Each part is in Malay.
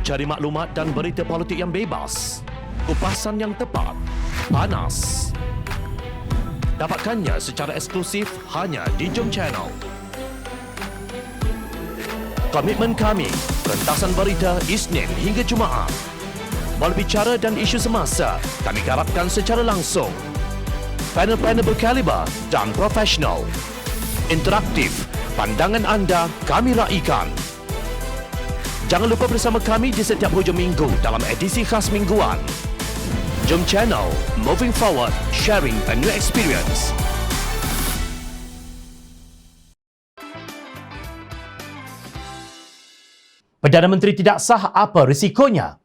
Cari maklumat dan berita politik yang bebas, kupasan yang tepat, panas. Dapatkannya secara eksklusif hanya di Jom Channel. Komitmen kami, pentasan berita Isnin hingga Jumaat. Berbicara dan isu semasa, kami garapkan secara langsung. Panel-panel berkaliber dan profesional. Interaktif, pandangan anda kami raikan. Jangan lupa bersama kami di setiap hujung minggu dalam edisi khas mingguan. Jom Channel, moving forward, sharing a new experience. Perdana Menteri tidak sah, apa risikonya?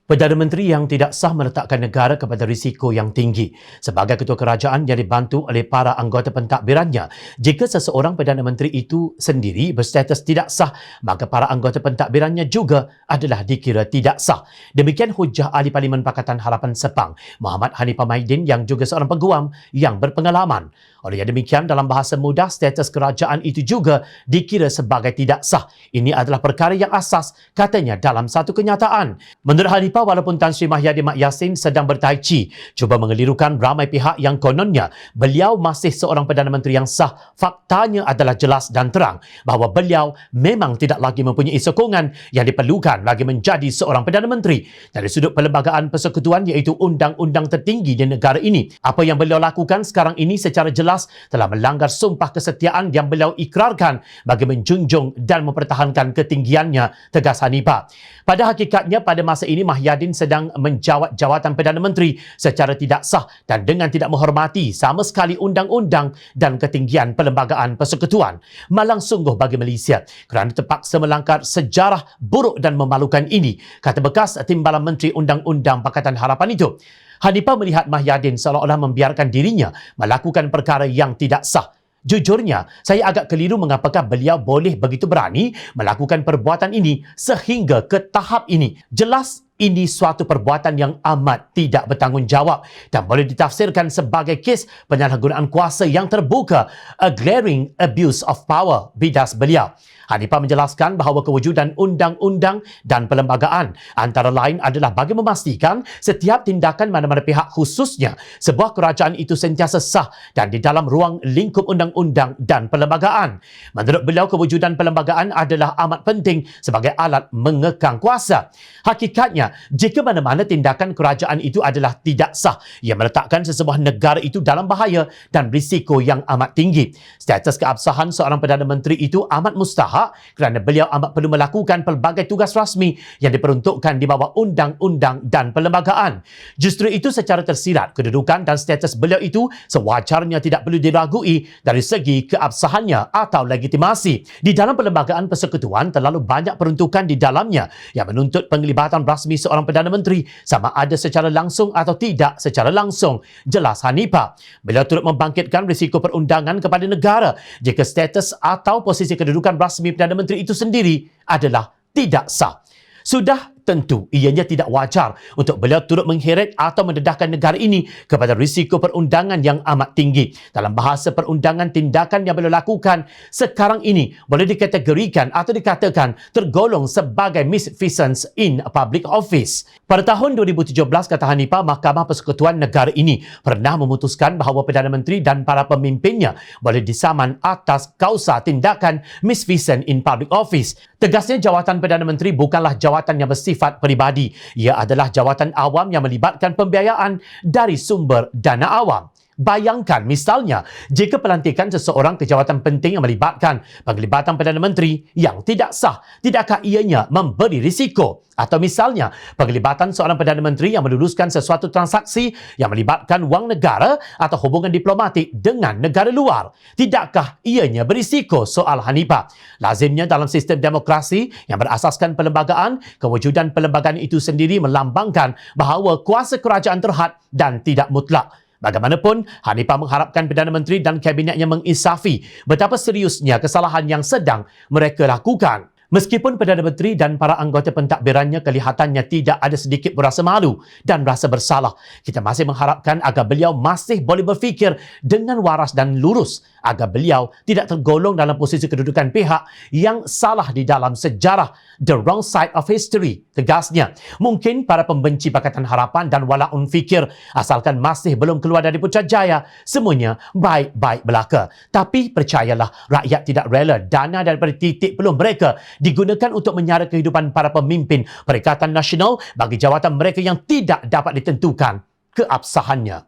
Perdana Menteri yang tidak sah meletakkan negara kepada risiko yang tinggi. Sebagai ketua kerajaan yang dibantu oleh para anggota pentadbirannya, jika seseorang Perdana Menteri itu sendiri berstatus tidak sah, maka para anggota pentadbirannya juga adalah dikira tidak sah. Demikian hujah Ahli Parlimen Pakatan Harapan Sepang, Muhammad Hanifah Maidin yang juga seorang peguam yang berpengalaman. Oleh yang demikian, dalam bahasa mudah, status kerajaan itu juga dikira sebagai tidak sah. Ini adalah perkara yang asas, katanya dalam satu kenyataan. Menurut Hanifah, walaupun Tan Sri Mahyadin Mak Yassin sedang bertaici, cuba mengelirukan ramai pihak yang kononnya beliau masih seorang Perdana Menteri yang sah, faktanya adalah jelas dan terang bahawa beliau memang tidak lagi mempunyai sokongan yang diperlukan bagi menjadi seorang Perdana Menteri. Dari sudut Perlembagaan Persekutuan, iaitu undang-undang tertinggi di negara ini, apa yang beliau lakukan sekarang ini secara jelas telah melanggar sumpah kesetiaan yang beliau ikrarkan bagi menjunjung dan mempertahankan ketinggiannya, tegas Hanifah. Pada hakikatnya, pada masa ini Mahyadin sedang menjawat jawatan Perdana Menteri secara tidak sah dan dengan tidak menghormati sama sekali undang-undang dan ketinggian Perlembagaan Persekutuan. Malang sungguh bagi Malaysia kerana terpaksa melanggar sejarah buruk dan memalukan ini, kata bekas Timbalan Menteri Undang-Undang Pakatan Harapan itu. Hanifah melihat Mahyadin seolah-olah membiarkan dirinya melakukan perkara yang tidak sah. Jujurnya, saya agak keliru mengapakah beliau boleh begitu berani melakukan perbuatan ini sehingga ke tahap ini. Jelas ini suatu perbuatan yang amat tidak bertanggungjawab dan boleh ditafsirkan sebagai kes penyalahgunaan kuasa yang terbuka, a glaring abuse of power, bidas beliau. Hanifah menjelaskan bahawa kewujudan undang-undang dan perlembagaan antara lain adalah bagi memastikan setiap tindakan mana-mana pihak, khususnya sebuah kerajaan, itu sentiasa sah dan di dalam ruang lingkup undang-undang dan perlembagaan. Menurut beliau, kewujudan perlembagaan adalah amat penting sebagai alat mengekang kuasa. Hakikatnya, jika mana-mana tindakan kerajaan itu adalah tidak sah, ia meletakkan sesebuah negara itu dalam bahaya dan risiko yang amat tinggi. Status keabsahan seorang Perdana Menteri itu amat mustahak kerana beliau amat perlu melakukan pelbagai tugas rasmi yang diperuntukkan di bawah undang-undang dan perlembagaan. Justru itu, secara tersirat, kedudukan dan status beliau itu sewajarnya tidak perlu diragui dari segi keabsahannya atau legitimasi. Di dalam Perlembagaan Persekutuan, terlalu banyak peruntukan di dalamnya yang menuntut penglibatan rasmi seorang Perdana Menteri, sama ada secara langsung atau tidak secara langsung, jelas Hanifah. Beliau turut membangkitkan risiko perundangan kepada negara jika status atau posisi kedudukan rasmi Perdana Menteri itu sendiri adalah tidak sah. Sudah tentu ianya tidak wajar untuk beliau turut mengheret atau mendedahkan negara ini kepada risiko perundangan yang amat tinggi. Dalam bahasa perundangan, tindakan yang beliau lakukan sekarang ini boleh dikategorikan atau dikatakan tergolong sebagai misfeasance in public office. Pada tahun 2017, kata Hanifah, Mahkamah Persekutuan negara ini pernah memutuskan bahawa Perdana Menteri dan para pemimpinnya boleh disaman atas kausa tindakan misfeasance in public office. Tegasnya, jawatan Perdana Menteri bukanlah jawatan yang bersifat peribadi. Ia adalah jawatan awam yang melibatkan pembiayaan dari sumber dana awam. Bayangkan misalnya, jika pelantikan seseorang ke jawatan penting yang melibatkan penglibatan Perdana Menteri yang tidak sah, tidakkah ianya memberi risiko? Atau misalnya, penglibatan seorang Perdana Menteri yang meluluskan sesuatu transaksi yang melibatkan wang negara atau hubungan diplomatik dengan negara luar, tidakkah ianya berisiko? Soal Hanifah. Lazimnya dalam sistem demokrasi yang berasaskan perlembagaan, kewujudan perlembagaan itu sendiri melambangkan bahawa kuasa kerajaan terhad dan tidak mutlak. Bagaimanapun, Hanifah mengharapkan Perdana Menteri dan kabinetnya menginsafi betapa seriusnya kesalahan yang sedang mereka lakukan. Meskipun Perdana Menteri dan para anggota pentadbirannya kelihatannya tidak ada sedikit berasa malu dan rasa bersalah, kita masih mengharapkan agar beliau masih boleh berfikir dengan waras dan lurus, agar beliau tidak tergolong dalam posisi kedudukan pihak yang salah di dalam sejarah, the wrong side of history, tegasnya. Mungkin para pembenci Pakatan Harapan dan walaun fikir asalkan masih belum keluar dari Putrajaya, semuanya baik-baik belaka. Tapi percayalah, rakyat tidak rela dana daripada titik peluh mereka digunakan untuk menyara kehidupan para pemimpin Perikatan Nasional bagi jawatan mereka yang tidak dapat ditentukan keabsahannya.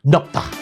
Noktah.